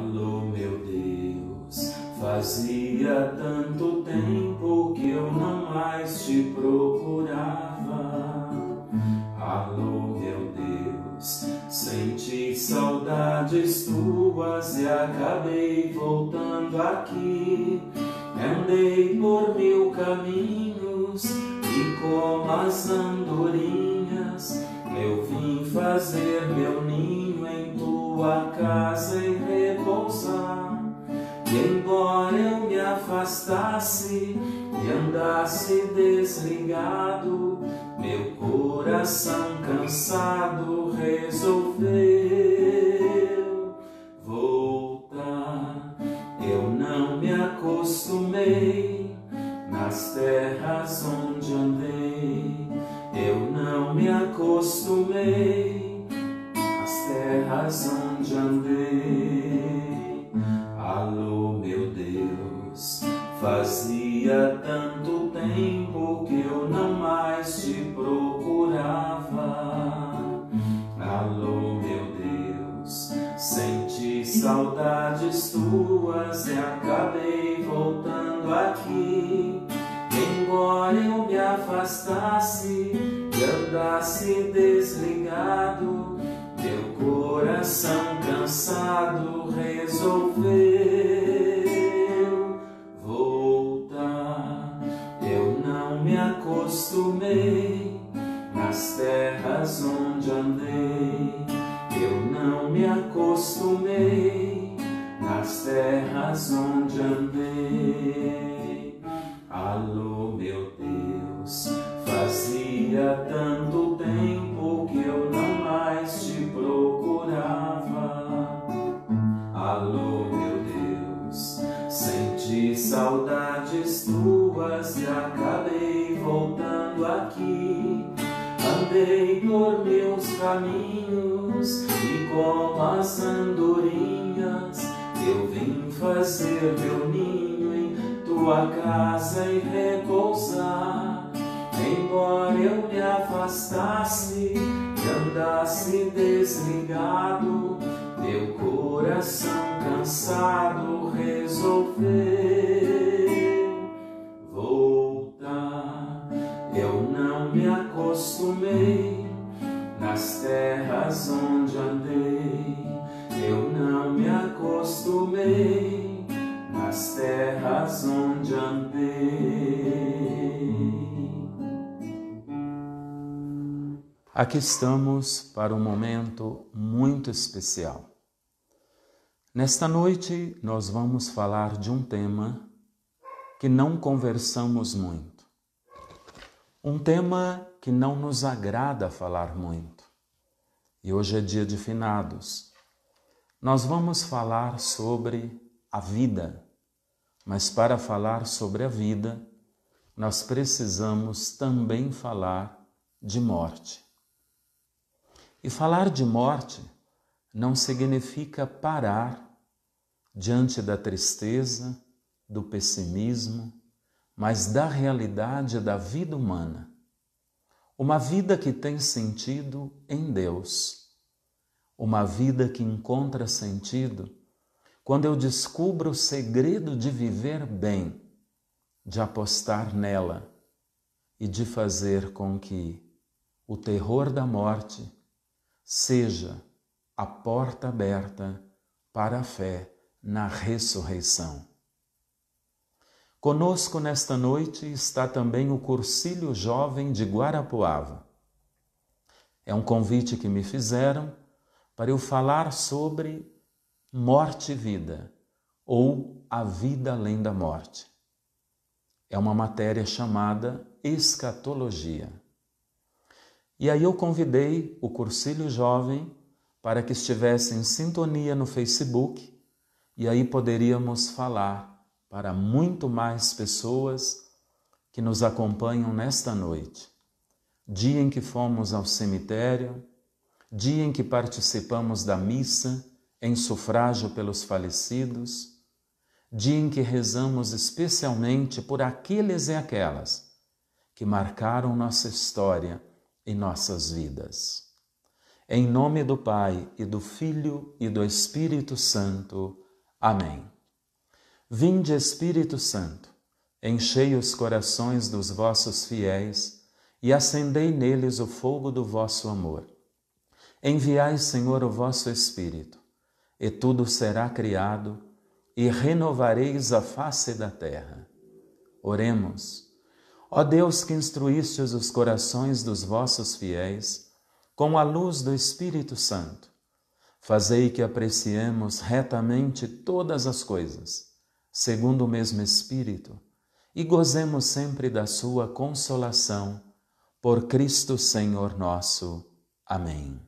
Alô, meu Deus, fazia tanto tempo que eu não mais te procurava. Alô, meu Deus, senti saudades tuas e acabei voltando aqui. Andei por 1000 caminhos e como as andorinhas eu vim fazer meu ninho em tua casa e repousar. E embora eu me afastasse e andasse desligado, meu coração cansado resolveu voltar. Eu não me acostumei nas terras onde andei. Eu não me acostumei nas terras onde andei. Alô, meu Deus, fazia tanto tempo que eu não mais te procurava. Alô, meu Deus, senti saudades tuas e acabei voltando aqui. Embora eu me afastasse e andasse desligado, meu coração cansado resolveu voltar. Eu não me acostumei nas terras onde andei. Eu não me acostumei nas terras onde andei. Alô, meu Deus, fazia tanto tempo que eu não mais te procurava. Alô, meu Deus, senti saudades tuas e acabei voltando aqui. Andei por 1000 caminhos e como as andorinhas eu vim fazer meu ninho em tua casa e repousar. Embora eu me afastasse e andasse desligado, meu coração cansado resolveu voltar. Eu não me acostumei nas terras onde andei. Eu não me acostumei nas terras onde andei. Aqui estamos para um momento muito especial. Nesta noite nós vamos falar de um tema que não conversamos muito. Um tema que não nos agrada falar muito. E hoje é dia de finados. Nós vamos falar sobre a vida, mas para falar sobre a vida, nós precisamos também falar de morte. E falar de morte não significa parar diante da tristeza, do pessimismo, mas da realidade da vida humana. Uma vida que tem sentido em Deus. Uma vida que encontra sentido quando eu descubro o segredo de viver bem, de apostar nela e de fazer com que o terror da morte seja a porta aberta para a fé na ressurreição. Conosco nesta noite está também o Cursilho Jovem de Guarapuava. É um convite que me fizeram para eu falar sobre morte e vida, ou a vida além da morte. É uma matéria chamada escatologia. E aí eu convidei o Cursilho Jovem para que estivesse em sintonia no Facebook, e aí poderíamos falar para muito mais pessoas que nos acompanham nesta noite. Dia em que fomos ao cemitério, dia em que participamos da missa em sufrágio pelos falecidos, dia em que rezamos especialmente por aqueles e aquelas que marcaram nossa história e nossas vidas. Em nome do Pai, e do Filho, e do Espírito Santo. Amém. Vinde, Espírito Santo, enchei os corações dos vossos fiéis e acendei neles o fogo do vosso amor. Enviai, Senhor, o vosso Espírito, e tudo será criado, e renovareis a face da terra. Oremos. Ó Deus, que instruístes os corações dos vossos fiéis com a luz do Espírito Santo, fazei que apreciemos retamente todas as coisas, segundo o mesmo Espírito, e gozemos sempre da sua consolação, por Cristo Senhor nosso. Amém.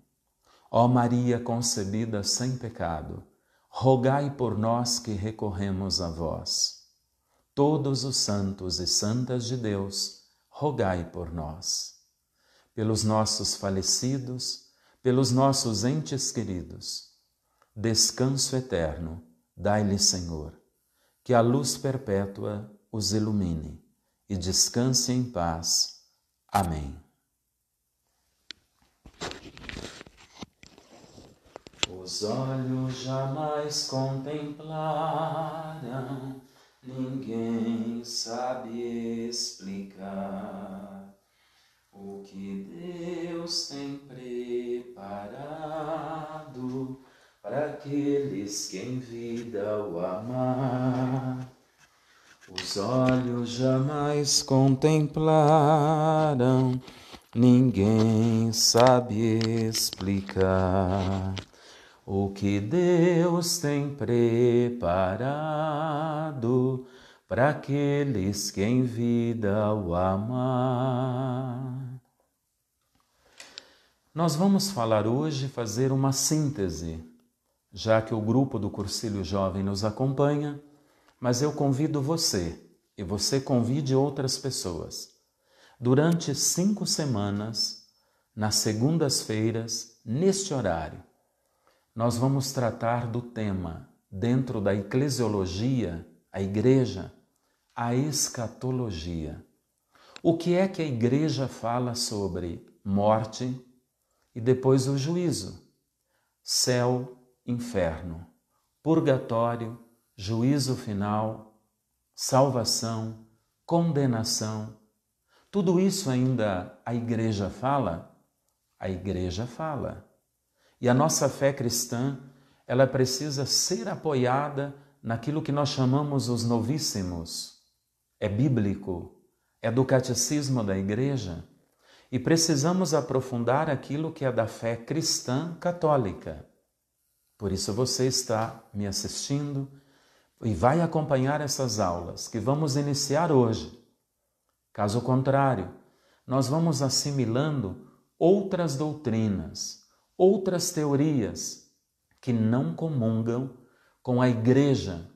Ó Maria concebida sem pecado, rogai por nós que recorremos a vós. Todos os santos e santas de Deus, rogai por nós. Pelos nossos falecidos, pelos nossos entes queridos, descanso eterno, dai-lhe, Senhor, que a luz perpétua os ilumine e descanse em paz. Amém. Os olhos jamais contemplaram, ninguém sabe explicar o que Deus tem preparado para aqueles que em vida o amar. Os olhos jamais contemplaram, ninguém sabe explicar o que Deus tem preparado para aqueles que em vida o amar. Nós vamos falar hoje, fazer uma síntese, já que o grupo do Cursilho Jovem nos acompanha, mas eu convido você, e você convide outras pessoas, durante 5 semanas, nas segundas-feiras, neste horário, nós vamos tratar do tema, dentro da eclesiologia, a igreja, a escatologia. O que é que a igreja fala sobre morte e depois o juízo? Céu, inferno, purgatório, juízo final, salvação, condenação. Tudo isso ainda a igreja fala? A igreja fala. E a nossa fé cristã, ela precisa ser apoiada naquilo que nós chamamos os novíssimos. É bíblico, é do catecismo da igreja, e precisamos aprofundar aquilo que é da fé cristã católica. Por isso você está me assistindo e vai acompanhar essas aulas que vamos iniciar hoje. Caso contrário, nós vamos assimilando outras doutrinas, outras teorias que não comungam com a igreja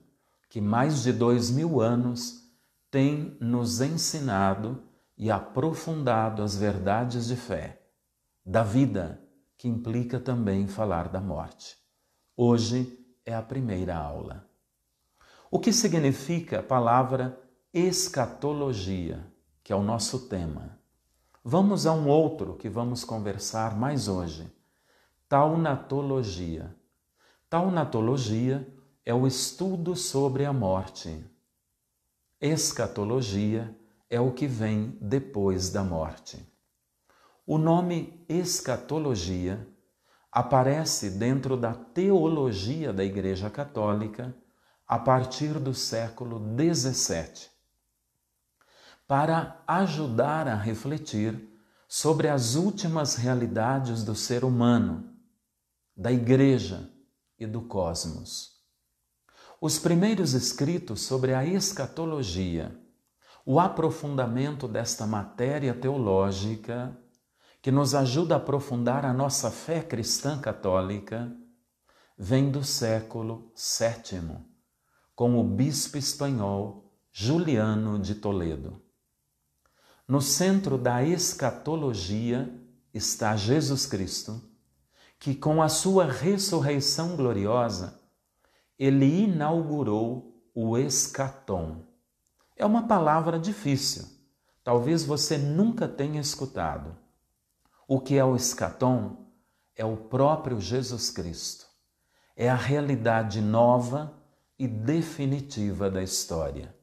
que mais de 2000 anos tem nos ensinado e aprofundado as verdades de fé, da vida, que implica também falar da morte. Hoje é a primeira aula. O que significa a palavra escatologia, que é o nosso tema? Vamos a um outro que vamos conversar mais hoje. Taunatologia. Taunatologia é o estudo sobre a morte. Escatologia é o que vem depois da morte. O nome escatologia aparece dentro da teologia da Igreja Católica a partir do século XVII, para ajudar a refletir sobre as últimas realidades do ser humano, da Igreja e do cosmos. Os primeiros escritos sobre a escatologia, o aprofundamento desta matéria teológica que nos ajuda a aprofundar a nossa fé cristã católica, vem do século VII, com o bispo espanhol Juliano de Toledo. No centro da escatologia está Jesus Cristo, que com a sua ressurreição gloriosa, ele inaugurou o escatom. É uma palavra difícil, talvez você nunca tenha escutado. O que é o escatom? É o próprio Jesus Cristo. É a realidade nova e definitiva da história.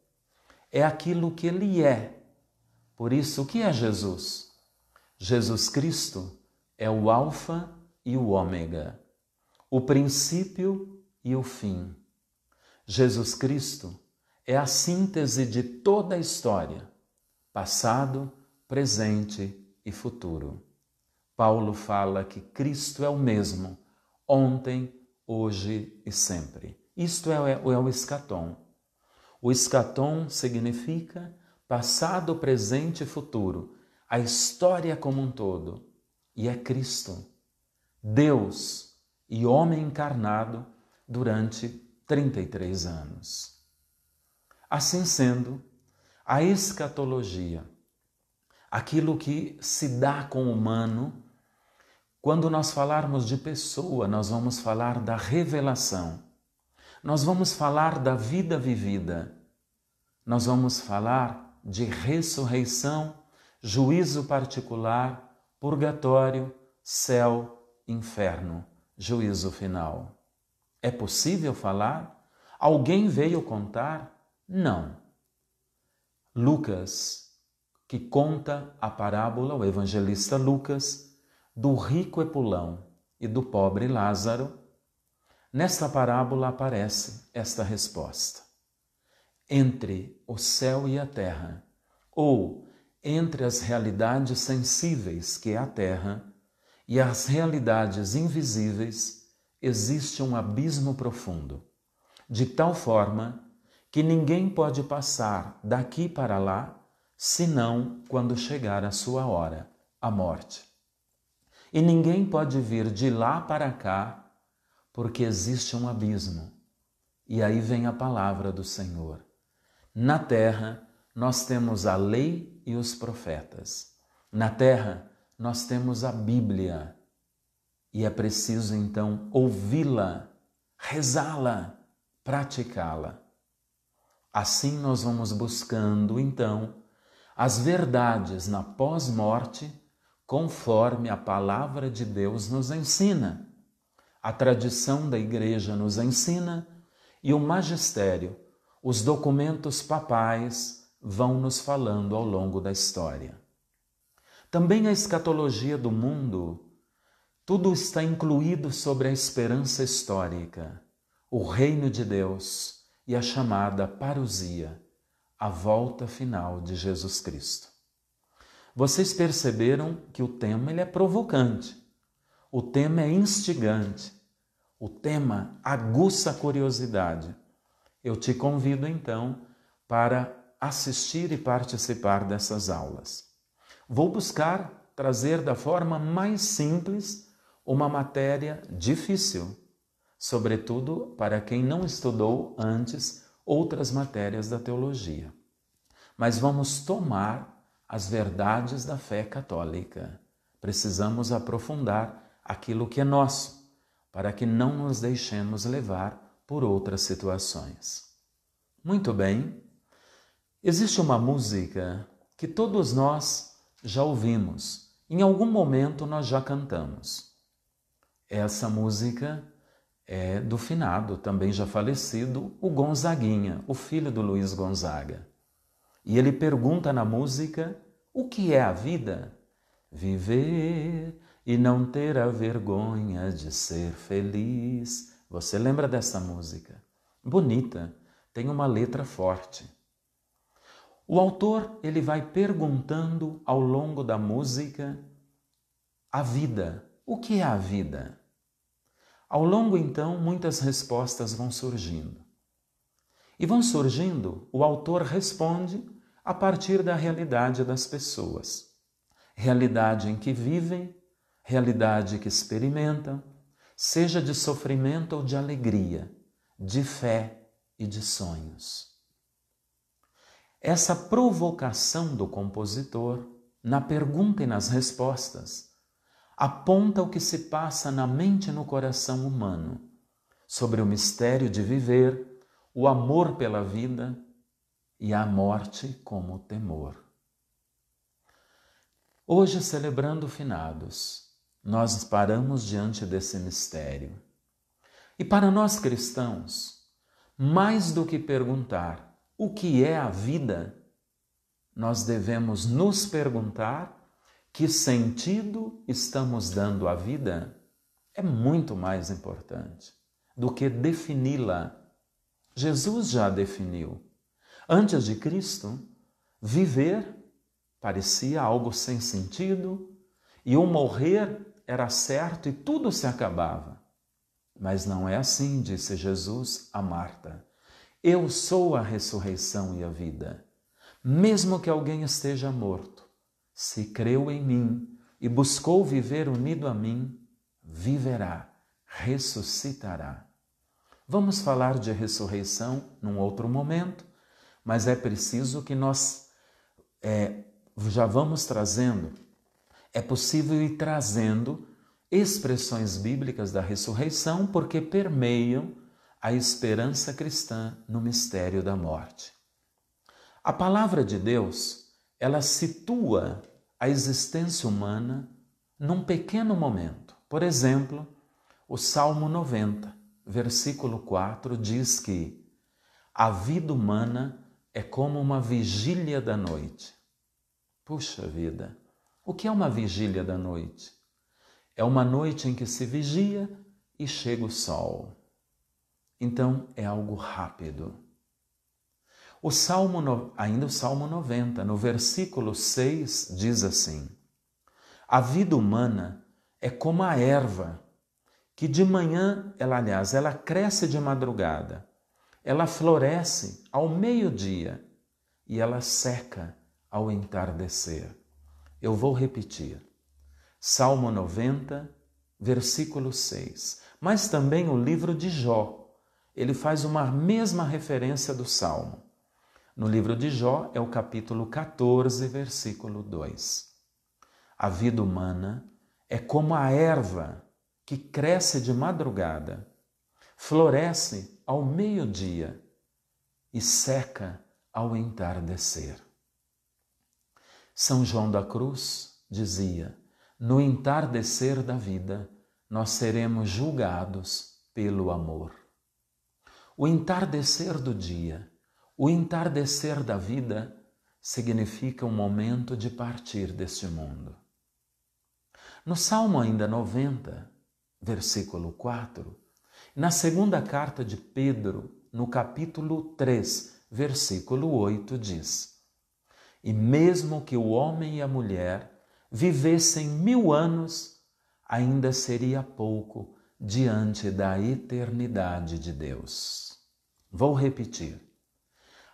É aquilo que Ele é. Por isso, o que é Jesus? Jesus Cristo é o Alfa e o Ômega, o princípio e o fim. Jesus Cristo é a síntese de toda a história, passado, presente e futuro. Paulo fala que Cristo é o mesmo, ontem, hoje e sempre. Isto é o escatom. O escatom significa passado, presente e futuro, a história como um todo. E é Cristo, Deus e homem encarnado durante 33 anos. Assim sendo, a escatologia, aquilo que se dá com o humano, quando nós falarmos de pessoa, nós vamos falar da revelação, nós vamos falar da vida vivida, nós vamos falar de ressurreição, juízo particular, purgatório, céu, inferno, juízo final. É possível falar? Alguém veio contar? Não. Lucas, que conta a parábola, o evangelista Lucas, do rico Epulão e do pobre Lázaro, nesta parábola aparece esta resposta. Entre o céu e a terra, ou entre as realidades sensíveis que é a terra e as realidades invisíveis, existe um abismo profundo, de tal forma que ninguém pode passar daqui para lá, senão quando chegar a sua hora, a morte. E ninguém pode vir de lá para cá, porque existe um abismo. E aí vem a palavra do Senhor. Na terra, nós temos a lei e os profetas. Na terra, nós temos a Bíblia. E é preciso, então, ouvi-la, rezá-la, praticá-la. Assim nós vamos buscando, então, as verdades na pós-morte, conforme a palavra de Deus nos ensina. A tradição da Igreja nos ensina e o magistério, os documentos papais vão nos falando ao longo da história. Também a escatologia do mundo, tudo está incluído sobre a esperança histórica, o reino de Deus e a chamada parousia, a volta final de Jesus Cristo. Vocês perceberam que o tema ele é provocante, o tema é instigante, o tema aguça a curiosidade. Eu te convido então para assistir e participar dessas aulas. Vou buscar trazer da forma mais simples uma matéria difícil, sobretudo para quem não estudou antes outras matérias da teologia. Mas vamos tomar as verdades da fé católica. Precisamos aprofundar aquilo que é nosso, para que não nos deixemos levar por outras situações. Muito bem, existe uma música que todos nós já ouvimos, em algum momento nós já cantamos. Essa música é do finado, também já falecido, o Gonzaguinha, o filho do Luiz Gonzaga. E ele pergunta na música, o que é a vida? Viver e não ter a vergonha de ser feliz. Você lembra dessa música? Bonita, tem uma letra forte. O autor ele vai perguntando ao longo da música a vida. O que é a vida? Ao longo, então, muitas respostas vão surgindo. E vão surgindo, o autor responde a partir da realidade das pessoas. Realidade em que vivem, realidade que experimentam, seja de sofrimento ou de alegria, de fé e de sonhos. Essa provocação do compositor, na pergunta e nas respostas, aponta o que se passa na mente e no coração humano, sobre o mistério de viver, o amor pela vida e a morte como temor. Hoje, celebrando finados, nós paramos diante desse mistério. E para nós cristãos, Mais do que perguntar o que é a vida, nós devemos nos perguntar que sentido estamos dando à vida. É muito mais importante do que defini-la. Jesus já definiu. Antes de Cristo, viver parecia algo sem sentido e o morrer era certo e tudo se acabava. Mas não é assim, disse Jesus a Marta. Eu sou a ressurreição e a vida. Mesmo que alguém esteja morto, se creu em mim e buscou viver unido a mim, viverá, ressuscitará. Vamos falar de ressurreição num outro momento, mas é preciso que nós já vamos trazendo. É possível ir trazendo expressões bíblicas da ressurreição porque permeiam a esperança cristã no mistério da morte. A palavra de Deus, ela situa a existência humana num pequeno momento. Por exemplo, o Salmo 90, versículo 4, diz que a vida humana é como uma vigília da noite. Puxa vida, o que é uma vigília da noite? É uma noite em que se vigia e chega o sol. Então é algo rápido. Ainda o Salmo 90, no versículo 6, diz assim: a vida humana é como a erva, que de manhã, ela cresce de madrugada, ela floresce ao meio-dia e ela seca ao entardecer. Eu vou repetir. Salmo 90, versículo 6. Mas também o livro de Jó, ele faz uma mesma referência do Salmo. No livro de Jó é o capítulo 14, versículo 2. A vida humana é como a erva que cresce de madrugada, floresce ao meio-dia e seca ao entardecer. São João da Cruz dizia: no entardecer da vida, nós seremos julgados pelo amor. O entardecer do dia, o entardecer da vida, significa um momento de partir deste mundo. No Salmo ainda 90, versículo 4, na segunda carta de Pedro, no capítulo 3, versículo 8, diz: e mesmo que o homem e a mulher vivessem 1000 anos, ainda seria pouco diante da eternidade de Deus. Vou repetir.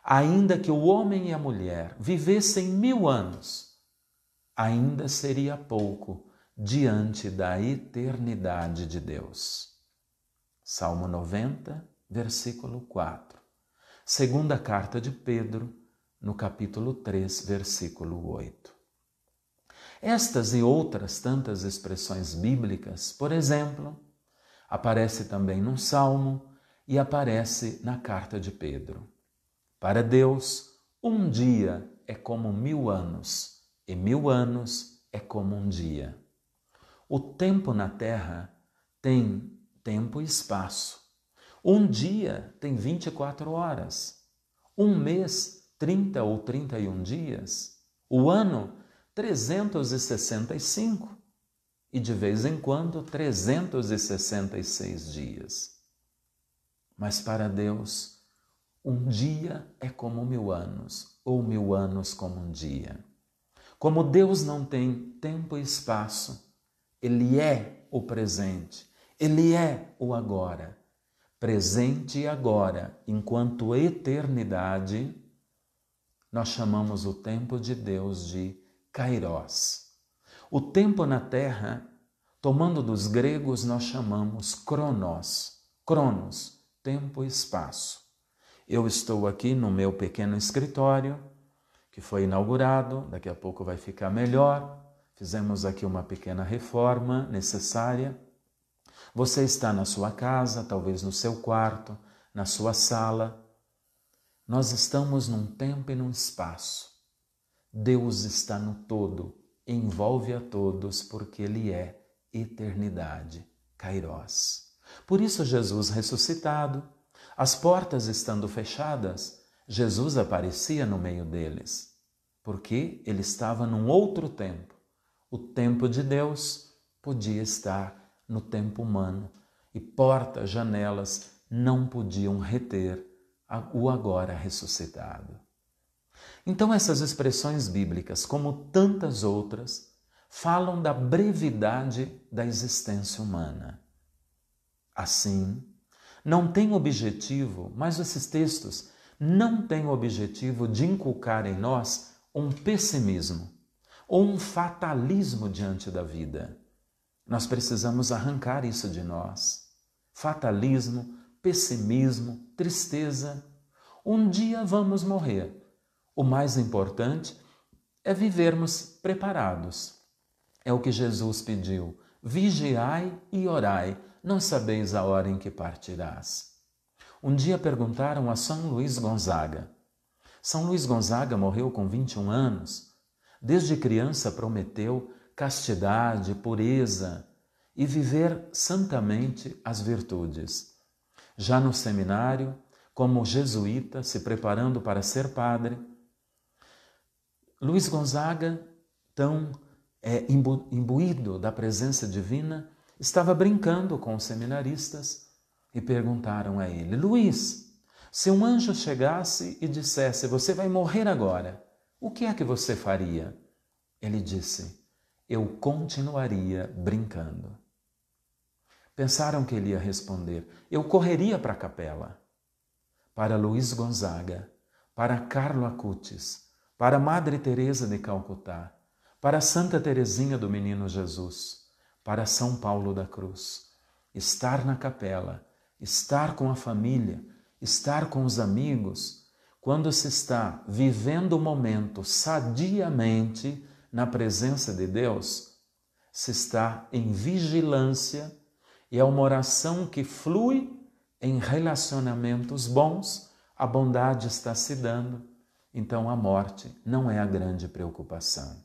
Ainda que o homem e a mulher vivessem 1000 anos, ainda seria pouco diante da eternidade de Deus. Salmo 90, versículo 4. Segunda carta de Pedro, no capítulo 3, versículo 8. Estas e outras tantas expressões bíblicas, por exemplo, aparece também num salmo e aparece na carta de Pedro. Para Deus, um dia é como 1000 anos, e 1000 anos é como um dia. O tempo na Terra tem tempo e espaço. Um dia tem 24 horas. Um mês, 30 ou 31 dias. O ano, 365. E de vez em quando, 366 dias. Mas para Deus, um dia é como 1000 anos, ou 1000 anos como um dia. Como Deus não tem tempo e espaço, Ele é o presente, Ele é o agora. Presente e agora, enquanto eternidade, nós chamamos o tempo de Deus de Kairos. O tempo na Terra, tomando dos gregos, nós chamamos Cronos. Cronos, tempo e espaço. Eu estou aqui no meu pequeno escritório, que foi inaugurado, daqui a pouco vai ficar melhor. Fizemos aqui uma pequena reforma necessária. Você está na sua casa, talvez no seu quarto, na sua sala. Nós estamos num tempo e num espaço. Deus está no todo, envolve a todos, porque Ele é eternidade, Kairos. Por isso Jesus ressuscitado, As portas estando fechadas, Jesus aparecia no meio deles, porque ele estava num outro tempo. O tempo de Deus podia estar no tempo humano e portas, janelas não podiam reter o agora ressuscitado. Então essas expressões bíblicas, como tantas outras, falam da brevidade da existência humana. Assim, não tem objetivo, mas esses textos não têm o objetivo de inculcar em nós um pessimismo ou um fatalismo diante da vida. Nós precisamos arrancar isso de nós. Fatalismo, pessimismo, tristeza. Um dia vamos morrer. O mais importante é vivermos preparados. É o que Jesus pediu. Vigiai e orai, não sabeis a hora em que partirás. Um dia perguntaram a São Luís Gonzaga. São Luís Gonzaga morreu com 21 anos. Desde criança prometeu castidade, pureza e viver santamente as virtudes. Já no seminário, como jesuíta, se preparando para ser padre, Luís Gonzaga, tão imbuído da presença divina, estava brincando com os seminaristas e perguntaram a ele: Luís, se um anjo chegasse e dissesse, você vai morrer agora, o que é que você faria? Ele disse, eu continuaria brincando. Pensaram que ele ia responder, eu correria para a capela. Para Luís Gonzaga, para Carlo Acutis, para Madre Teresa de Calcutá, para Santa Teresinha do Menino Jesus, para São Paulo da Cruz, estar na capela, estar com a família, estar com os amigos, quando se está vivendo o momento sadiamente na presença de Deus, se está em vigilância e é uma oração que flui em relacionamentos bons, a bondade está se dando, então a morte não é a grande preocupação.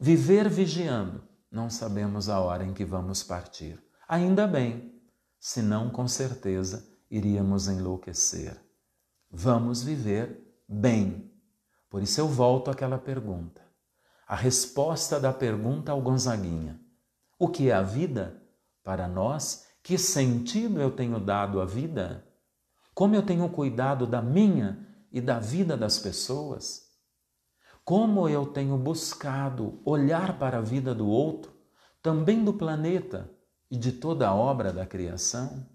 Viver vigiando, não sabemos a hora em que vamos partir. Ainda bem, senão com certeza iríamos enlouquecer. Vamos viver bem. Por isso eu volto àquela pergunta. A resposta da pergunta ao Gonzaguinha. O que é a vida? Para nós, que sentido eu tenho dado à vida? Como eu tenho cuidado da minha e da vida das pessoas? Como eu tenho buscado olhar para a vida do outro, também do planeta e de toda a obra da criação?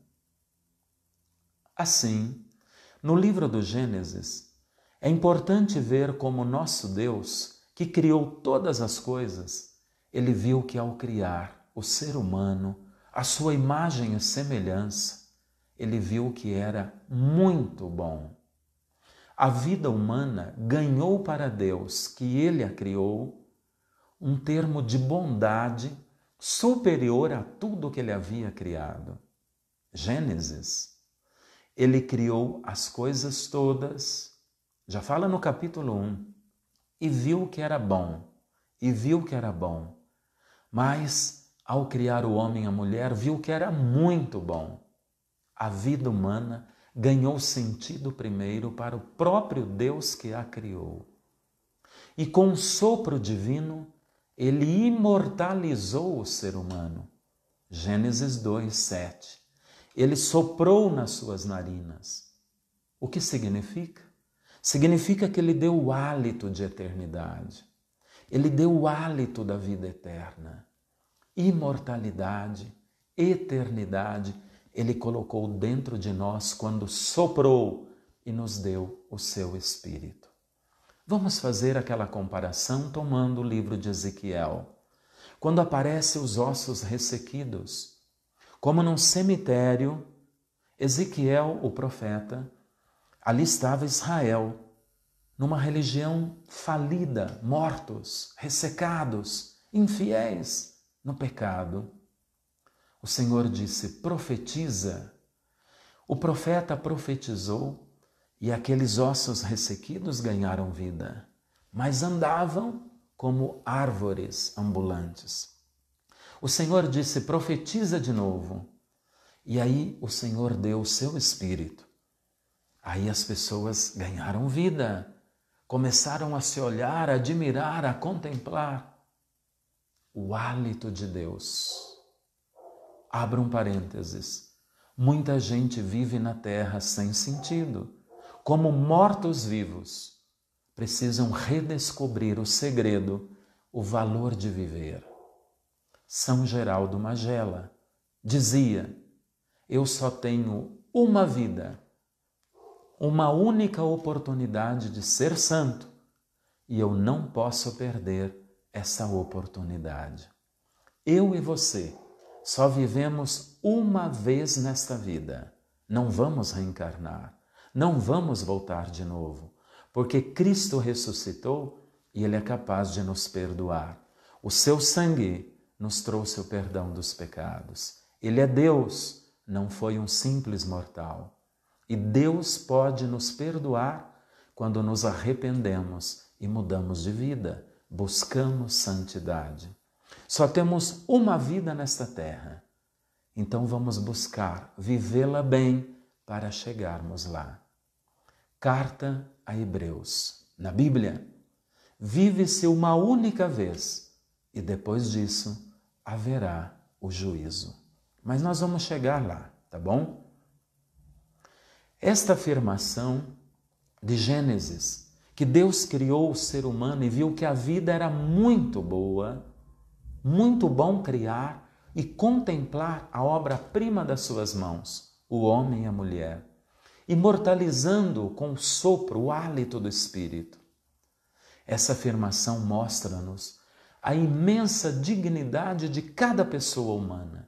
Assim, no livro do Gênesis, é importante ver como nosso Deus, que criou todas as coisas, ele viu que ao criar o ser humano, a sua imagem e semelhança, ele viu que era muito bom. A vida humana ganhou para Deus, que ele a criou, um termo de bondade superior a tudo que ele havia criado. Gênesis, ele criou as coisas todas, já fala no capítulo 1, e viu que era bom, e viu que era bom. Mas, ao criar o homem e a mulher, viu que era muito bom. A vida humana ganhou sentido primeiro para o próprio Deus que a criou. E com um sopro divino, ele imortalizou o ser humano. Gênesis 2:7. Ele soprou nas suas narinas. O que significa? Significa que ele deu o hálito de eternidade. Ele deu o hálito da vida eterna. Imortalidade, eternidade, ele colocou dentro de nós quando soprou e nos deu o seu Espírito. Vamos fazer aquela comparação tomando o livro de Ezequiel. Quando aparecem os ossos ressequidos, como num cemitério, Ezequiel, o profeta, ali estava Israel, numa religião falida, mortos, ressecados, infiéis no pecado. O Senhor disse, profetiza. O profeta profetizou e aqueles ossos ressequidos ganharam vida, mas andavam como árvores ambulantes. O Senhor disse, profetiza de novo. E aí o Senhor deu o seu Espírito. Aí as pessoas ganharam vida, começaram a se olhar, a admirar, a contemplar o hálito de Deus. Abra um parênteses. Muita gente vive na terra sem sentido, como mortos-vivos. Precisam redescobrir o segredo, o valor de viver. São Geraldo Magela dizia: eu só tenho uma vida, uma única oportunidade de ser santo, e eu não posso perder essa oportunidade. Eu e você só vivemos uma vez nesta vida. Não vamos reencarnar, não vamos voltar de novo, porque Cristo ressuscitou e Ele é capaz de nos perdoar. O seu sangue nos trouxe o perdão dos pecados. Ele é Deus, não foi um simples mortal. E Deus pode nos perdoar quando nos arrependemos e mudamos de vida, buscamos santidade. Só temos uma vida nesta terra, então vamos buscar vivê-la bem para chegarmos lá. Carta a Hebreus. Na Bíblia, vive-se uma única vez e depois disso haverá o juízo. Mas nós vamos chegar lá, tá bom? Esta afirmação de Gênesis, que Deus criou o ser humano e viu que a vida era muito boa, muito bom criar e contemplar a obra-prima das suas mãos, o homem e a mulher, imortalizando-o com o sopro, o hálito do Espírito. Essa afirmação mostra-nos a imensa dignidade de cada pessoa humana.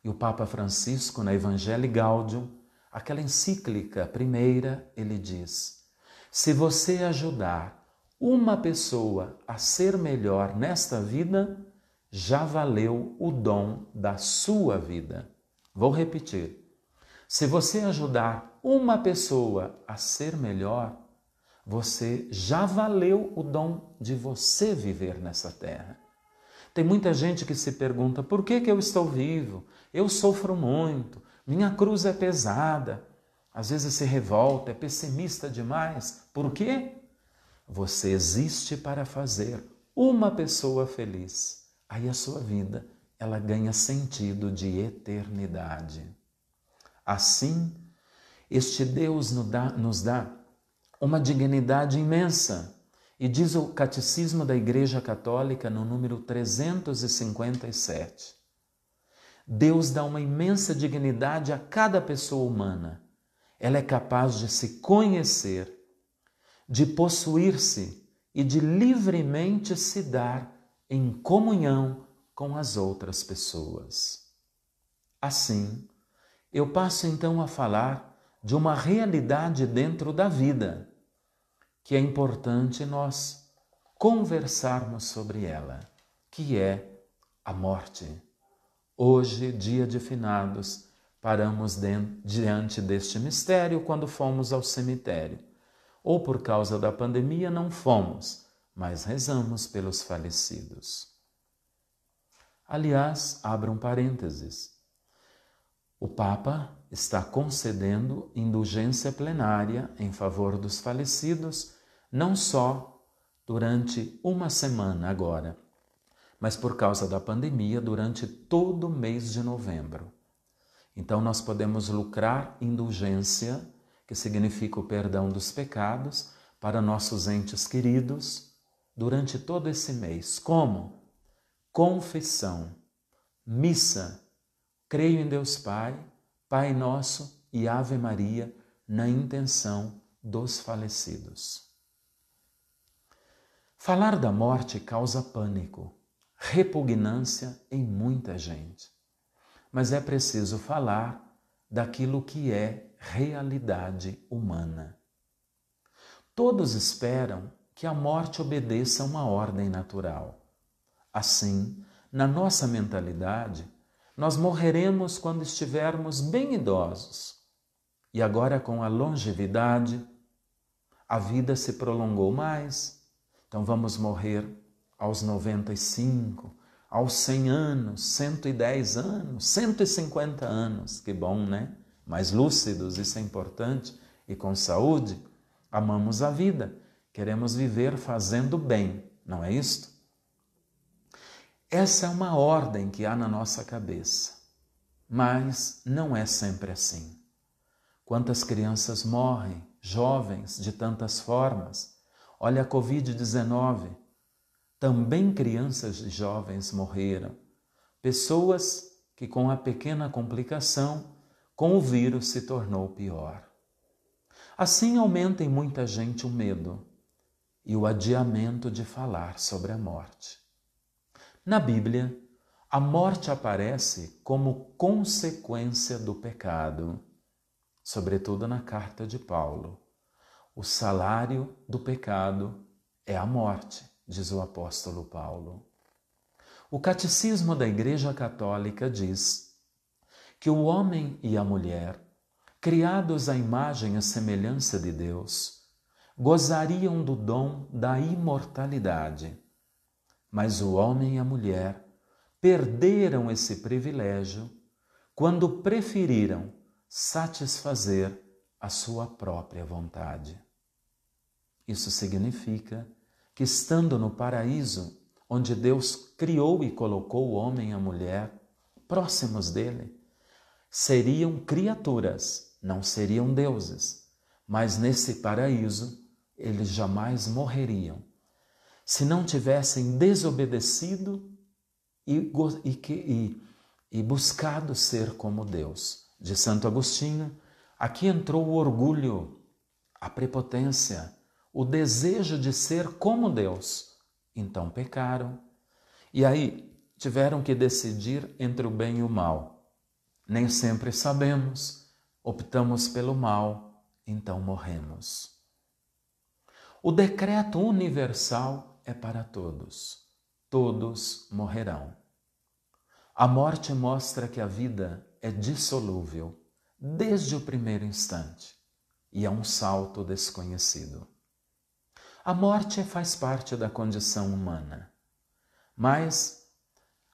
E o Papa Francisco, na Evangelii Gaudium, aquela encíclica primeira, ele diz: se você ajudar uma pessoa a ser melhor nesta vida, já valeu o dom da sua vida. Vou repetir. Se você ajudar uma pessoa a ser melhor, você já valeu o dom de você viver nessa terra. Tem muita gente que se pergunta: por que eu estou vivo? Eu sofro muito, minha cruz é pesada. Às vezes se revolta, é pessimista demais. Por quê? Você existe para fazer uma pessoa feliz. Aí a sua vida, ela ganha sentido de eternidade. Assim, este Deus nos dá uma dignidade imensa. E diz o Catecismo da Igreja Católica, no número 357. Deus dá uma imensa dignidade a cada pessoa humana. Ela é capaz de se conhecer, de possuir-se e de livremente se dar em comunhão com as outras pessoas. Assim, eu passo então a falar de uma realidade dentro da vida, que é importante nós conversarmos sobre ela, que é a morte. Hoje, dia de finados, paramos diante deste mistério quando fomos ao cemitério. Ou por causa da pandemia não fomos, mas rezamos pelos falecidos. Aliás, abra um parênteses. O Papa está concedendo indulgência plenária em favor dos falecidos, não só durante uma semana agora, mas por causa da pandemia durante todo o mês de novembro. Então nós podemos lucrar indulgência, que significa o perdão dos pecados, para nossos entes queridos durante todo esse mês. Como? Confissão, missa, creio em Deus Pai, Pai Nosso e Ave Maria na intenção dos falecidos. Falar da morte causa pânico, repugnância em muita gente. Mas é preciso falar daquilo que é realidade humana. Todos esperam que a morte obedeça a uma ordem natural. Assim, na nossa mentalidade, nós morreremos quando estivermos bem idosos. E agora, com a longevidade, a vida se prolongou mais. Então vamos morrer aos 95, aos 100 anos, 110 anos, 150 anos, que bom, né? Mais lúcidos, isso é importante, e com saúde, amamos a vida, queremos viver fazendo bem, não é isto? Essa é uma ordem que há na nossa cabeça, mas não é sempre assim. Quantas crianças morrem, jovens, de tantas formas. Olha a Covid-19, também crianças e jovens morreram. Pessoas que com a pequena complicação, com o vírus se tornou pior. Assim aumenta em muita gente o medo e o adiamento de falar sobre a morte. Na Bíblia, a morte aparece como consequência do pecado, sobretudo na carta de Paulo. O salário do pecado é a morte, diz o apóstolo Paulo. O Catecismo da Igreja Católica diz que o homem e a mulher, criados à imagem e semelhança de Deus, gozariam do dom da imortalidade. Mas o homem e a mulher perderam esse privilégio quando preferiram satisfazer a sua própria vontade. Isso significa que, estando no paraíso, onde Deus criou e colocou o homem e a mulher próximos dele, seriam criaturas, não seriam deuses, mas nesse paraíso eles jamais morreriam, se não tivessem desobedecido e buscado ser como Deus. De Santo Agostinho, aqui entrou o orgulho, a prepotência, o desejo de ser como Deus. Então pecaram. E aí tiveram que decidir entre o bem e o mal. Nem sempre sabemos, optamos pelo mal, então morremos. O decreto universal é para todos. Todos morrerão. A morte mostra que a vida é dissolúvel desde o primeiro instante e é um salto desconhecido. A morte faz parte da condição humana, mas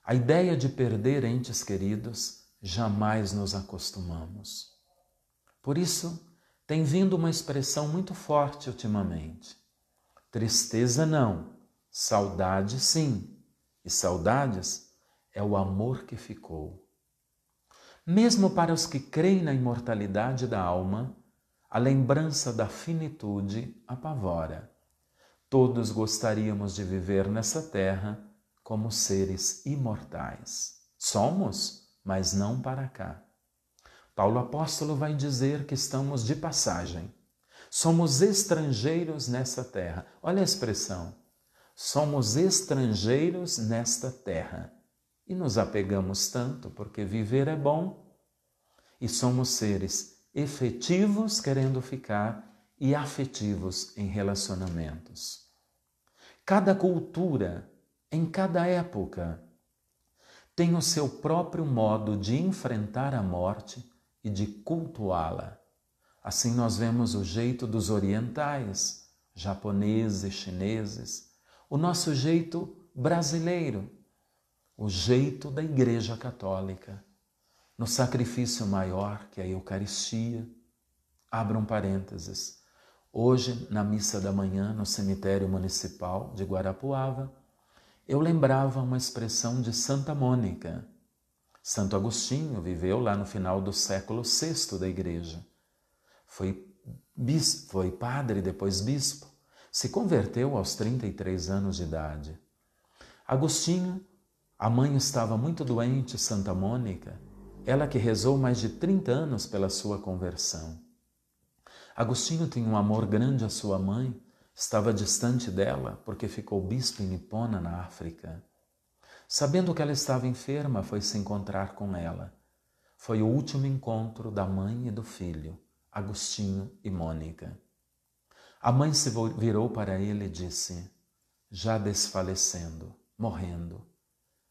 a ideia de perder entes queridos jamais nos acostumamos. Por isso, tem vindo uma expressão muito forte ultimamente. Tristeza não, saudade sim. E saudades é o amor que ficou. Mesmo para os que creem na imortalidade da alma, a lembrança da finitude apavora. Todos gostaríamos de viver nessa terra como seres imortais. Somos, mas não para cá. Paulo apóstolo vai dizer que estamos de passagem. Somos estrangeiros nessa terra. Olha a expressão. Somos estrangeiros nesta terra. E nos apegamos tanto porque viver é bom. E somos seres efetivos querendo ficar e afetivos em relacionamentos. Cada cultura, em cada época, tem o seu próprio modo de enfrentar a morte e de cultuá-la. Assim nós vemos o jeito dos orientais, japoneses, chineses, o nosso jeito brasileiro, o jeito da Igreja Católica, no sacrifício maior que é a Eucaristia. Abra um parênteses. Hoje, na missa da manhã, no cemitério municipal de Guarapuava, eu lembrava uma expressão de Santa Mônica. Santo Agostinho viveu lá no final do século VI da Igreja. Foi padre, depois bispo. Se converteu aos 33 anos de idade. Agostinho, a mãe estava muito doente, Santa Mônica, ela que rezou mais de 30 anos pela sua conversão. Agostinho tinha um amor grande à sua mãe, estava distante dela porque ficou bispo em Nipona, na África. Sabendo que ela estava enferma, foi se encontrar com ela. Foi o último encontro da mãe e do filho, Agostinho e Mônica. A mãe se virou para ele e disse, já desfalecendo, morrendo,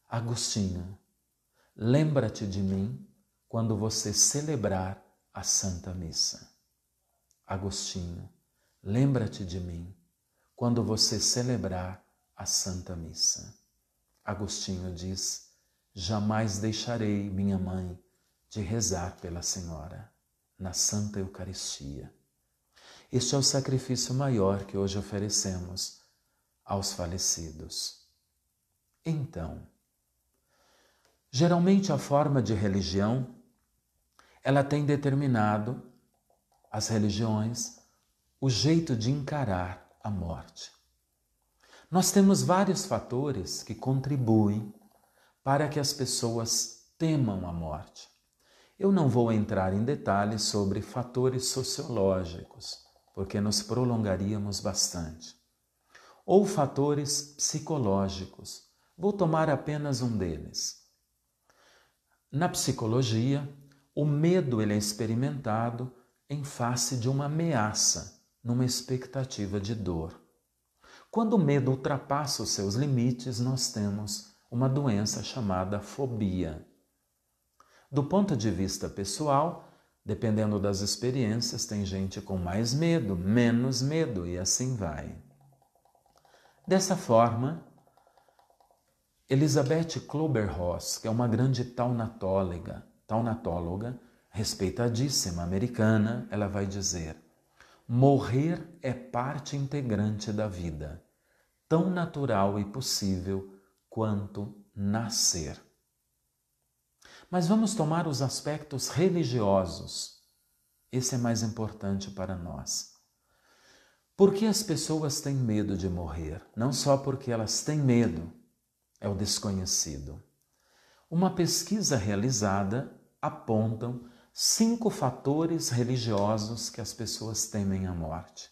Agostinho, lembra-te de mim quando você celebrar a Santa Missa. Agostinho, lembra-te de mim quando você celebrar a Santa Missa. Agostinho diz: jamais deixarei, minha mãe, de rezar pela Senhora na Santa Eucaristia. Este é o sacrifício maior que hoje oferecemos aos falecidos. Então, geralmente a forma de religião, ela tem determinado, as religiões, o jeito de encarar a morte. Nós temos vários fatores que contribuem para que as pessoas temam a morte. Eu não vou entrar em detalhes sobre fatores sociológicos, porque nos prolongaríamos bastante. Ou fatores psicológicos. Vou tomar apenas um deles. Na psicologia, o medo ele é experimentado em face de uma ameaça, numa expectativa de dor. Quando o medo ultrapassa os seus limites, nós temos uma doença chamada fobia. Do ponto de vista pessoal, dependendo das experiências, tem gente com mais medo, menos medo e assim vai. Dessa forma, Elizabeth Kübler-Ross, que é uma grande taunatóloga, respeitadíssima americana, ela vai dizer: morrer é parte integrante da vida, tão natural e possível quanto nascer. Mas vamos tomar os aspectos religiosos. Esse é mais importante para nós. Por que as pessoas têm medo de morrer? Não só porque elas têm medo, é o desconhecido. Uma pesquisa realizada apontam 5 fatores religiosos que as pessoas temem a morte.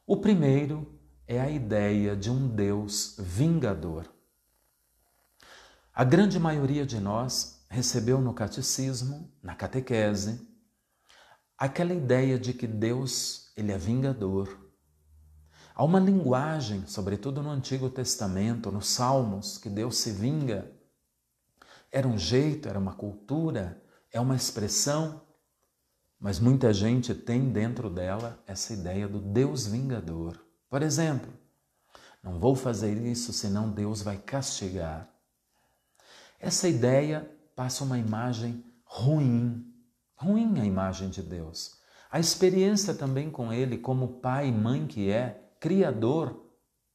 O primeiro é a ideia de um Deus vingador. A grande maioria de nós recebeu no catecismo, na catequese, aquela ideia de que Deus, ele é vingador. Há uma linguagem, sobretudo no Antigo Testamento, nos Salmos, que Deus se vinga. Era um jeito, era uma cultura, é uma expressão, mas muita gente tem dentro dela essa ideia do Deus vingador. Por exemplo, não vou fazer isso senão Deus vai castigar. Essa ideia passa uma imagem ruim a imagem de Deus. A experiência também com Ele, como pai e mãe que é, Criador,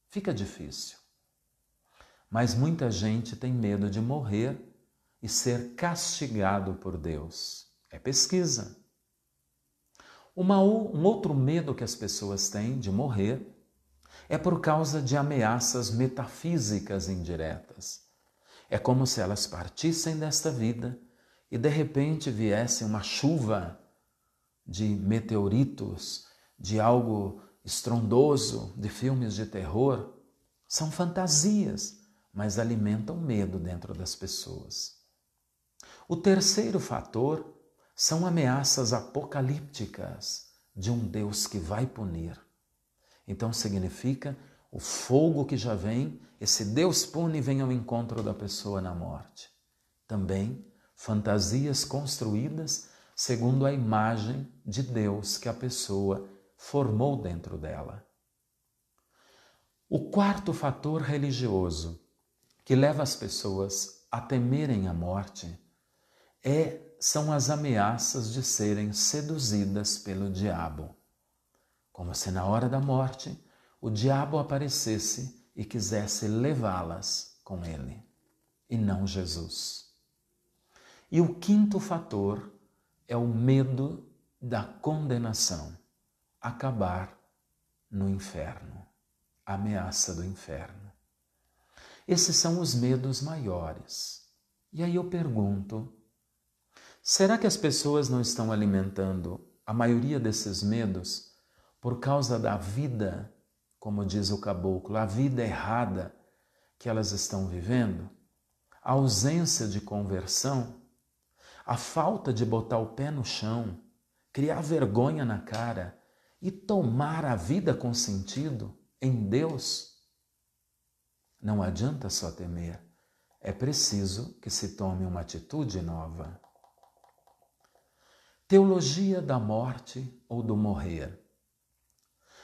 fica difícil. Mas muita gente tem medo de morrer e ser castigado por Deus. É pesquisa. Um outro medo que as pessoas têm de morrer é por causa de ameaças metafísicas indiretas. É como se elas partissem desta vida e de repente viesse uma chuva de meteoritos, de algo estrondoso, de filmes de terror. São fantasias, mas alimentam medo dentro das pessoas. O terceiro fator são ameaças apocalípticas de um Deus que vai punir. Então significa o fogo que já vem, esse Deus pune e vem ao encontro da pessoa na morte. Também fantasias construídas segundo a imagem de Deus que a pessoa formou dentro dela. O quarto fator religioso que leva as pessoas a temerem a morte são as ameaças de serem seduzidas pelo diabo. Como se na hora da morte o diabo aparecesse e quisesse levá-las com ele, e não Jesus. E o quinto fator é o medo da condenação, acabar no inferno, a ameaça do inferno. Esses são os medos maiores. E aí eu pergunto, será que as pessoas não estão alimentando a maioria desses medos por causa da vida, como diz o caboclo, a vida errada que elas estão vivendo? A ausência de conversão, a falta de botar o pé no chão, criar vergonha na cara e tomar a vida com sentido em Deus? Não adianta só temer, é preciso que se tome uma atitude nova. Teologia da morte ou do morrer.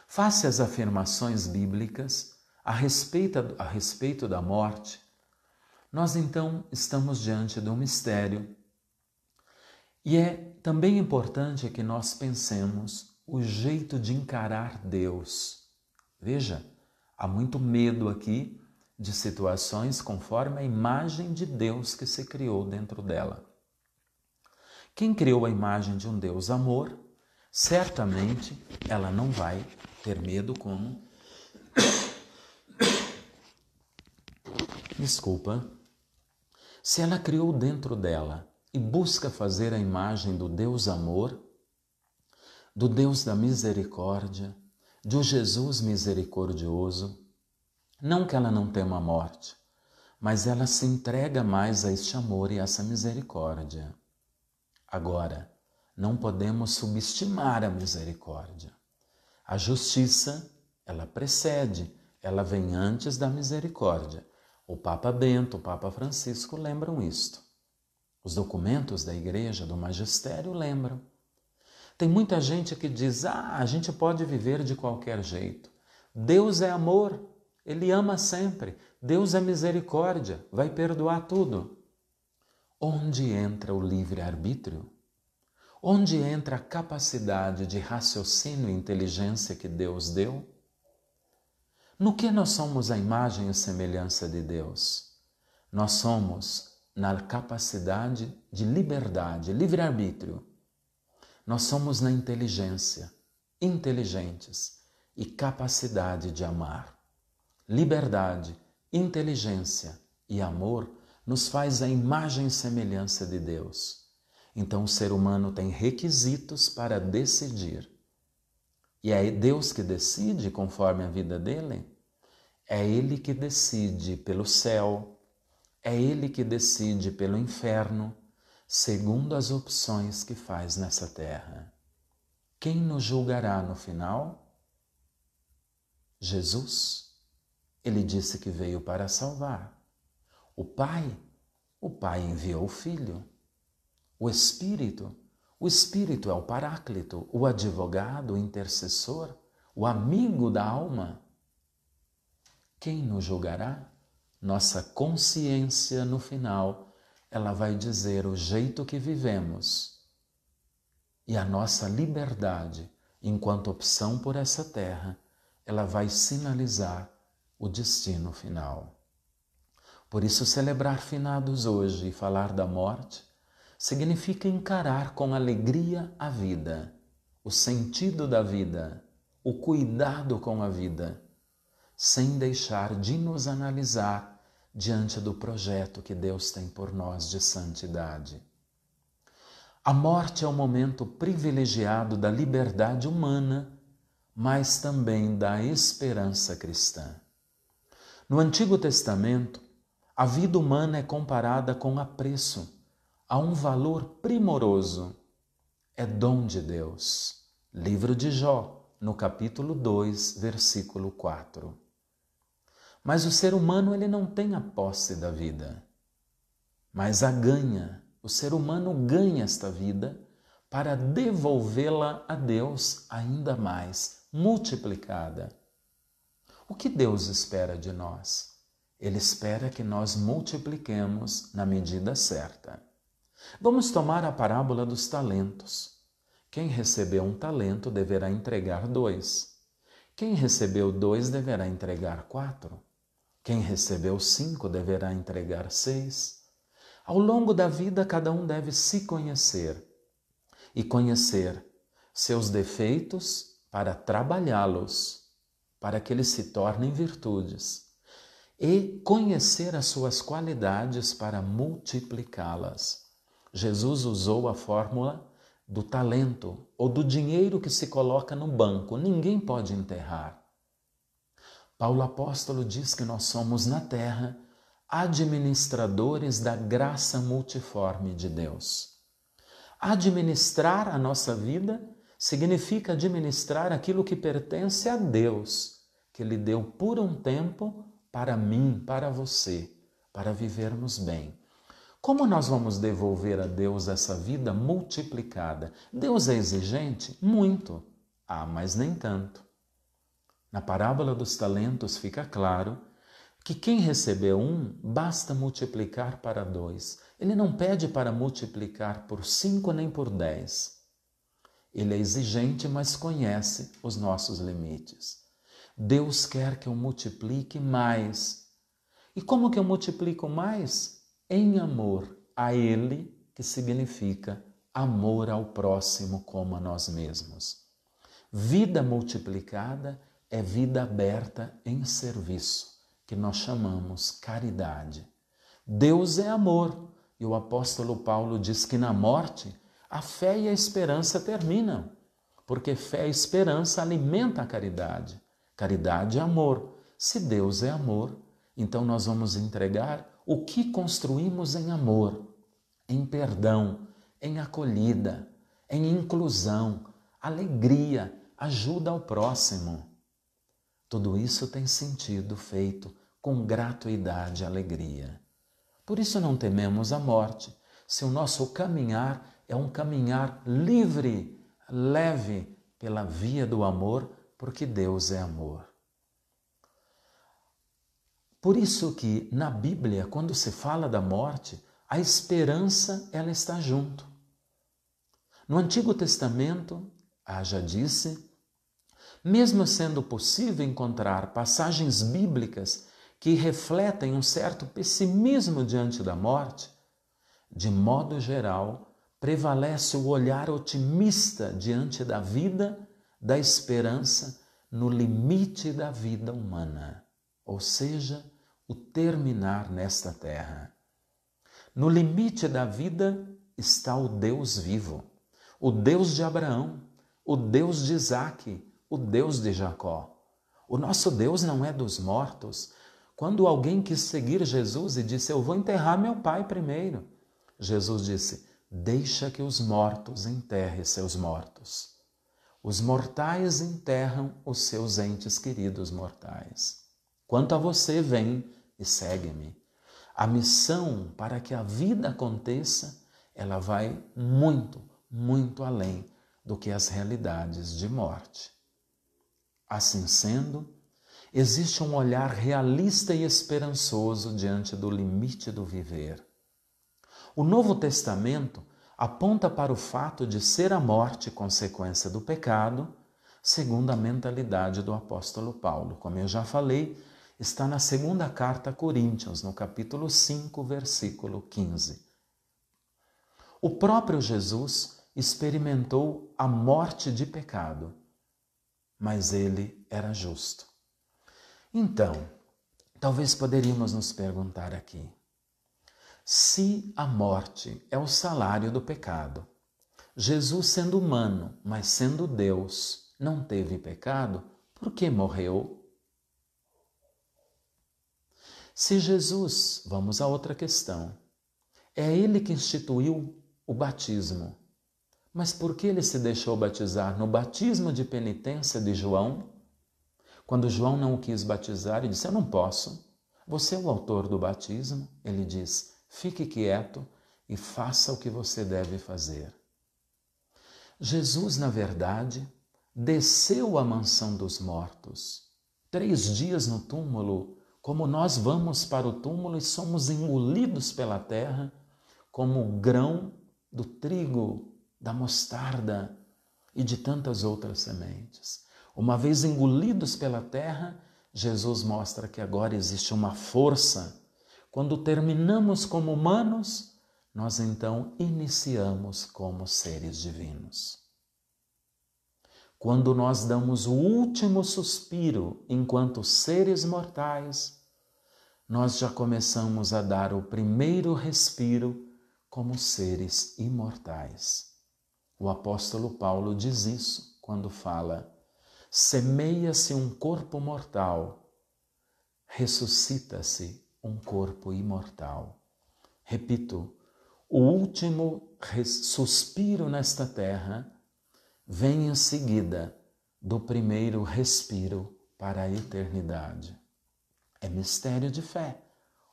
Face às afirmações bíblicas a respeito da morte, Nós então estamos diante de um mistério e é também importante que nós pensemos o jeito de encarar Deus. Veja, há muito medo aqui de situações conforme a imagem de Deus que se criou dentro dela. Quem criou a imagem de um Deus amor, certamente ela não vai ter medo como... Desculpa. Se ela criou dentro dela e busca fazer a imagem do Deus amor, do Deus da misericórdia, de Jesus misericordioso, não que ela não tema a morte, mas ela se entrega mais a este amor e a essa misericórdia. Agora, não podemos subestimar a misericórdia. A justiça, ela precede, ela vem antes da misericórdia. O Papa Bento, o Papa Francisco lembram isto. Os documentos da Igreja, do Magistério, lembram. Tem muita gente que diz, a gente pode viver de qualquer jeito. Deus é amor, Ele ama sempre. Deus é misericórdia, vai perdoar tudo. Onde entra o livre-arbítrio? Onde entra a capacidade de raciocínio e inteligência que Deus deu? No que nós somos a imagem e semelhança de Deus? Nós somos na capacidade de liberdade, livre-arbítrio. Nós somos na inteligência, inteligentes, e capacidade de amar. Liberdade, inteligência e amor nos faz a imagem e semelhança de Deus. Então o ser humano tem requisitos para decidir. E é Deus que decide conforme a vida dele? É Ele que decide pelo céu, é Ele que decide pelo inferno, segundo as opções que faz nessa terra. Quem nos julgará no final? Jesus. Ele disse que veio para salvar. O Pai enviou o Filho. O Espírito é o Paráclito, o advogado, o intercessor, o amigo da alma. Quem nos julgará? Nossa consciência no final, ela vai dizer o jeito que vivemos. E a nossa liberdade, enquanto opção por essa terra, ela vai sinalizar o destino final. Por isso, celebrar finados hoje e falar da morte significa encarar com alegria a vida, o sentido da vida, o cuidado com a vida, sem deixar de nos analisar diante do projeto que Deus tem por nós de santidade. A morte é o momento privilegiado da liberdade humana, mas também da esperança cristã. No Antigo Testamento, a vida humana é comparada com apreço a um valor primoroso. É dom de Deus. Livro de Jó, no capítulo 2, versículo 4. Mas o ser humano ele não tem a posse da vida, mas a ganha. O ser humano ganha esta vida para devolvê-la a Deus ainda mais, multiplicada. O que Deus espera de nós? Ele espera que nós multipliquemos na medida certa. Vamos tomar a parábola dos talentos. Quem recebeu um talento deverá entregar 2. Quem recebeu 2 deverá entregar 4. Quem recebeu 5 deverá entregar 6. Ao longo da vida, cada um deve se conhecer e conhecer seus defeitos para trabalhá-los, para que eles se tornem virtudes, e conhecer as suas qualidades para multiplicá-las. Jesus usou a fórmula do talento ou do dinheiro que se coloca no banco. Ninguém pode enterrar. Paulo apóstolo diz que nós somos na terra administradores da graça multiforme de Deus. Administrar a nossa vida significa administrar aquilo que pertence a Deus, que Ele deu por um tempo para mim, para você, para vivermos bem. Como nós vamos devolver a Deus essa vida multiplicada? Deus é exigente? Muito. Mas nem tanto. Na parábola dos talentos fica claro que quem recebeu um, basta multiplicar para 2. Ele não pede para multiplicar por 5 nem por 10. Ele é exigente, mas conhece os nossos limites. Deus quer que eu multiplique mais. E como que eu multiplico mais? Em amor a Ele, que significa amor ao próximo como a nós mesmos. Vida multiplicada é vida aberta em serviço, que nós chamamos caridade. Deus é amor, e o apóstolo Paulo diz que na morte a fé e a esperança terminam, porque fé e esperança alimentam a caridade. Caridade é amor. Se Deus é amor, então nós vamos entregar o que construímos em amor, em perdão, em acolhida, em inclusão, alegria, ajuda ao próximo. Tudo isso tem sentido feito com gratuidade e alegria. Por isso não tememos a morte, se o nosso caminhar é um caminhar livre, leve, pela via do amor, porque Deus é amor. Por isso que na Bíblia, quando se fala da morte, a esperança ela está junto. No Antigo Testamento, já disse, mesmo sendo possível encontrar passagens bíblicas que refletem um certo pessimismo diante da morte, de modo geral, prevalece o olhar otimista diante da vida, da esperança, no limite da vida humana, ou seja, o terminar nesta terra. No limite da vida está o Deus vivo, o Deus de Abraão, o Deus de Isaque, o Deus de Jacó. O nosso Deus não é dos mortos. Quando alguém quis seguir Jesus e disse, eu vou enterrar meu pai primeiro, Jesus disse, deixa que os mortos enterrem seus mortos. Os mortais enterram os seus entes queridos mortais. Quanto a você, vem e segue-me. A missão para que a vida aconteça, ela vai muito, muito além do que as realidades de morte. Assim sendo, existe um olhar realista e esperançoso diante do limite do viver. O Novo Testamento aponta para o fato de ser a morte consequência do pecado, segundo a mentalidade do apóstolo Paulo. Como eu já falei, está na segunda carta a Coríntios, no capítulo 5, versículo 15. O próprio Jesus experimentou a morte de pecado, mas ele era justo. Então, talvez poderíamos nos perguntar aqui, se a morte é o salário do pecado, Jesus sendo humano, mas sendo Deus, não teve pecado, por que morreu? Se Jesus, vamos a outra questão, é Ele que instituiu o batismo, mas por que Ele se deixou batizar no batismo de penitência de João? Quando João não o quis batizar, ele disse, eu não posso, você é o autor do batismo, ele diz, fique quieto e faça o que você deve fazer. Jesus, na verdade, desceu à mansão dos mortos. 3 dias no túmulo, como nós vamos para o túmulo e somos engolidos pela terra, como o grão do trigo, da mostarda e de tantas outras sementes. Uma vez engolidos pela terra, Jesus mostra que agora existe uma força. Quando terminamos como humanos, nós então iniciamos como seres divinos. Quando nós damos o último suspiro enquanto seres mortais, nós já começamos a dar o primeiro respiro como seres imortais. O apóstolo Paulo diz isso quando fala: semeia-se um corpo mortal, ressuscita-se um corpo imortal. Repito, o último suspiro nesta terra vem em seguida do primeiro respiro para a eternidade. É mistério de fé.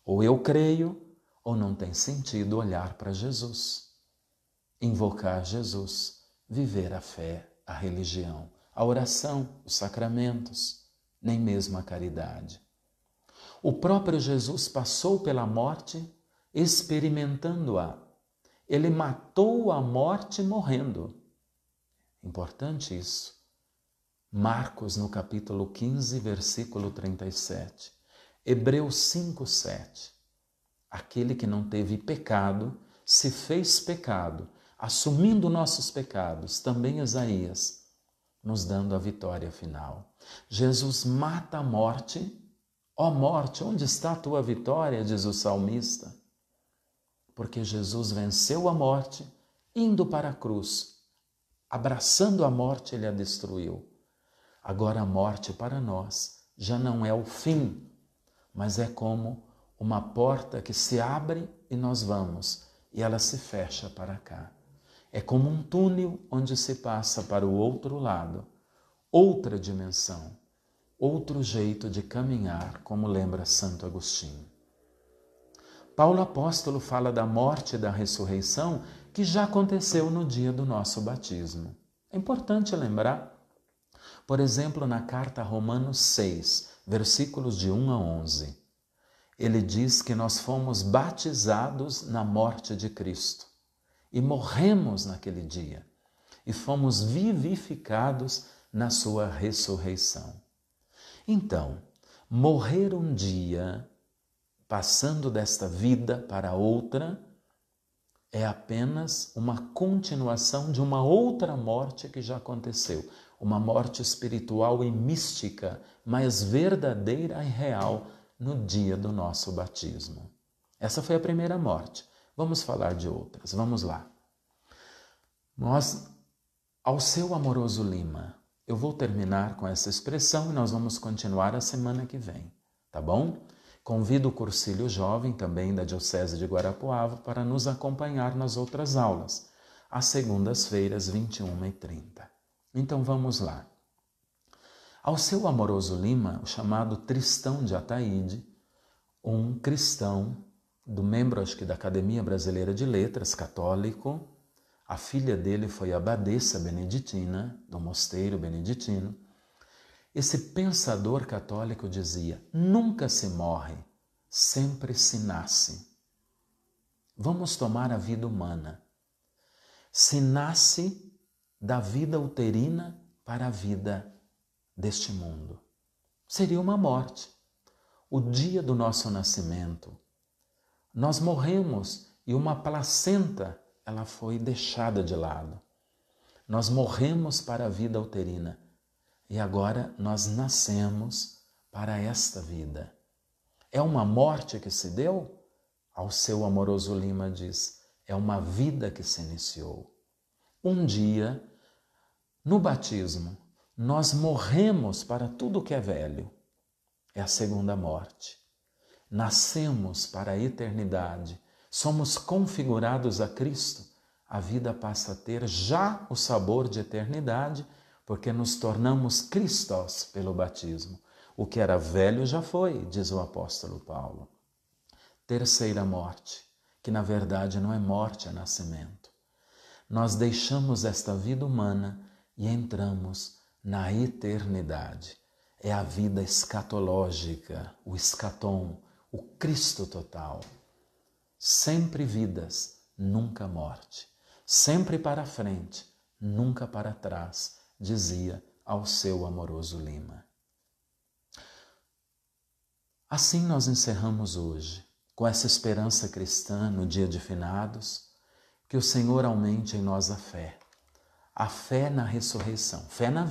Ou eu creio, ou não tem sentido olhar para Jesus. Invocar Jesus, viver a fé, a religião, a oração, os sacramentos, nem mesmo a caridade. O próprio Jesus passou pela morte experimentando-a. Ele matou a morte morrendo. Importante isso. Marcos, no capítulo 15, versículo 37. Hebreus 5, 7. Aquele que não teve pecado se fez pecado, assumindo nossos pecados, também Isaías, nos dando a vitória final. Jesus mata a morte. Ó morte, onde está a tua vitória? Diz o salmista. Porque Jesus venceu a morte, indo para a cruz. Abraçando a morte, ele a destruiu. Agora a morte para nós já não é o fim, mas é como uma porta que se abre e nós vamos, e ela se fecha para cá. É como um túnel onde se passa para o outro lado, outra dimensão, outro jeito de caminhar, como lembra Santo Agostinho. Paulo apóstolo fala da morte e da ressurreição que já aconteceu no dia do nosso batismo. É importante lembrar, por exemplo, na carta a Romanos 6, versículos de 1 a 11. Ele diz que nós fomos batizados na morte de Cristo e morremos naquele dia e fomos vivificados na sua ressurreição. Então, morrer um dia, passando desta vida para outra, é apenas uma continuação de uma outra morte que já aconteceu. Uma morte espiritual e mística, mas verdadeira e real no dia do nosso batismo. Essa foi a primeira morte. Vamos falar de outras. Vamos lá. Ao seu amoroso Lima, eu vou terminar com essa expressão e nós vamos continuar a semana que vem, tá bom? Convido o Cursilho Jovem, também da Diocese de Guarapuava, para nos acompanhar nas outras aulas, às segundas-feiras, 21h30. Então vamos lá. Ao seu amoroso Lima, o chamado Tristão de Ataíde, um cristão, membro acho que da Academia Brasileira de Letras, católico, a filha dele foi abadesa beneditina, do mosteiro beneditino. Esse pensador católico dizia: nunca se morre, sempre se nasce. Vamos tomar a vida humana. Se nasce da vida uterina para a vida deste mundo. Seria uma morte. O dia do nosso nascimento, nós morremos e uma placenta, ela foi deixada de lado. Nós morremos para a vida uterina e agora nós nascemos para esta vida. É uma morte que se deu? Ao seu amoroso Lima diz, é uma vida que se iniciou. Um dia, no batismo, nós morremos para tudo que é velho. É a segunda morte. Nascemos para a eternidade. Somos configurados a Cristo. A vida passa a ter já o sabor de eternidade, porque nos tornamos Cristos pelo batismo. O que era velho já foi, diz o apóstolo Paulo. Terceira morte, que na verdade não é morte, é nascimento. Nós deixamos esta vida humana e entramos na eternidade. É a vida escatológica, o escatom, o Cristo total. Sempre vidas, nunca morte. Sempre para frente, nunca para trás, dizia ao seu amoroso Lima. Assim nós encerramos hoje, com essa esperança cristã no dia de finados, que o Senhor aumente em nós a fé na ressurreição, fé na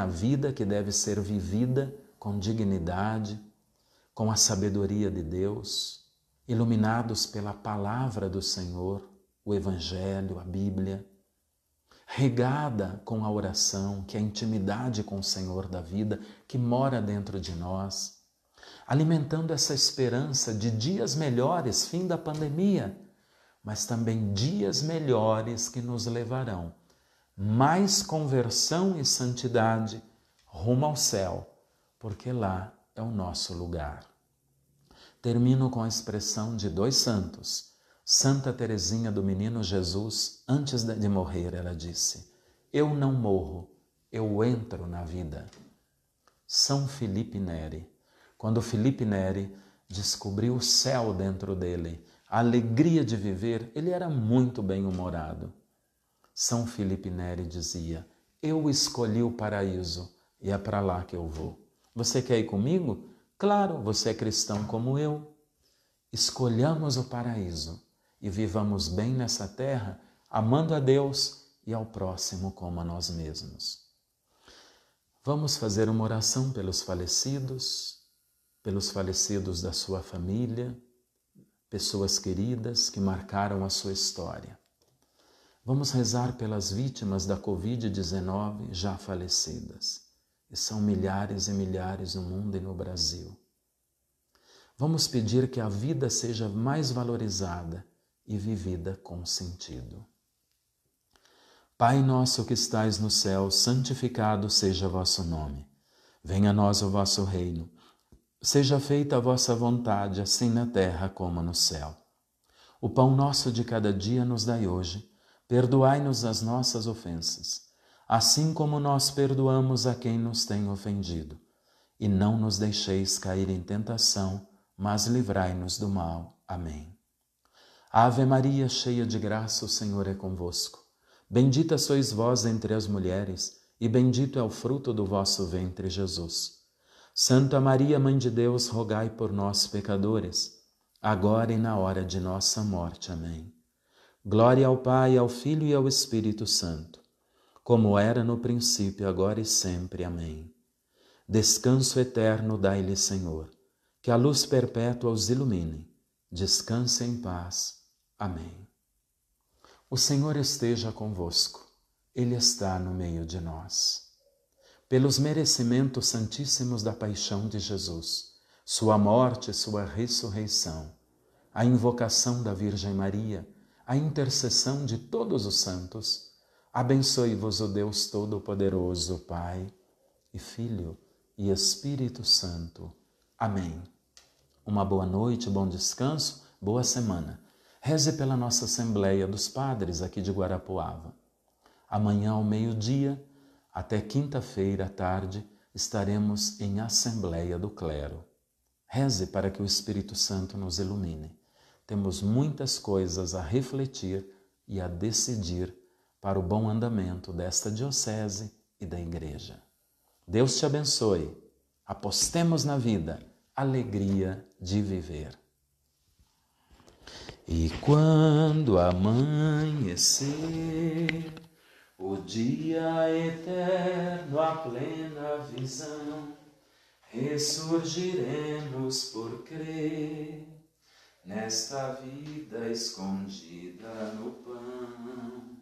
vida que deve ser vivida com dignidade, com a sabedoria de Deus, iluminados pela palavra do Senhor, o Evangelho, a Bíblia, regada com a oração, que é a intimidade com o Senhor da vida, que mora dentro de nós, alimentando essa esperança de dias melhores, fim da pandemia, mas também dias melhores que nos levarão mais conversão e santidade rumo ao céu, porque lá é o nosso lugar. Termino com a expressão de dois santos. Santa Teresinha do Menino Jesus, antes de morrer, ela disse: eu não morro, eu entro na vida. São Felipe Neri, Quando Felipe Neri descobriu o céu dentro dele, a alegria de viver, ele era muito bem-humorado. São Felipe Neri dizia: eu escolhi o paraíso e é para lá que eu vou. Você quer ir comigo? Claro, você é cristão como eu. Escolhamos o paraíso e vivamos bem nessa terra, amando a Deus e ao próximo como a nós mesmos. Vamos fazer uma oração pelos falecidos da sua família, pessoas queridas que marcaram a sua história. Vamos rezar pelas vítimas da Covid-19 já falecidas, e são milhares e milhares no mundo e no Brasil. Vamos pedir que a vida seja mais valorizada e vivida com sentido. Pai nosso que estais no céu, santificado seja vosso nome. Venha a nós o vosso reino. Seja feita a vossa vontade, assim na terra como no céu. O pão nosso de cada dia nos dai hoje. Perdoai-nos as nossas ofensas, assim como nós perdoamos a quem nos tem ofendido. E não nos deixeis cair em tentação, mas livrai-nos do mal. Amém. Ave Maria, cheia de graça, o Senhor é convosco. Bendita sois vós entre as mulheres, e bendito é o fruto do vosso ventre, Jesus. Santa Maria, Mãe de Deus, rogai por nós, pecadores, agora e na hora de nossa morte. Amém. Glória ao Pai, ao Filho e ao Espírito Santo, como era no princípio, agora e sempre. Amém. Descanso eterno dai-lhe, Senhor, que a luz perpétua os ilumine. Descanse em paz. Amém. O Senhor esteja convosco, Ele está no meio de nós. Pelos merecimentos santíssimos da paixão de Jesus, sua morte e sua ressurreição, a invocação da Virgem Maria, a intercessão de todos os santos, abençoe-vos o Deus Todo-Poderoso, Pai e Filho e Espírito Santo. Amém. Uma boa noite, bom descanso, boa semana. Reze pela nossa Assembleia dos Padres aqui de Guarapuava. Amanhã ao meio-dia, até quinta-feira à tarde, estaremos em Assembleia do Clero. Reze para que o Espírito Santo nos ilumine. Temos muitas coisas a refletir e a decidir para o bom andamento desta diocese e da Igreja. Deus te abençoe. Apostemos na vida, alegria de viver. E quando amanhecer, o dia eterno, a plena visão, ressurgiremos por crer nesta vida escondida no pão.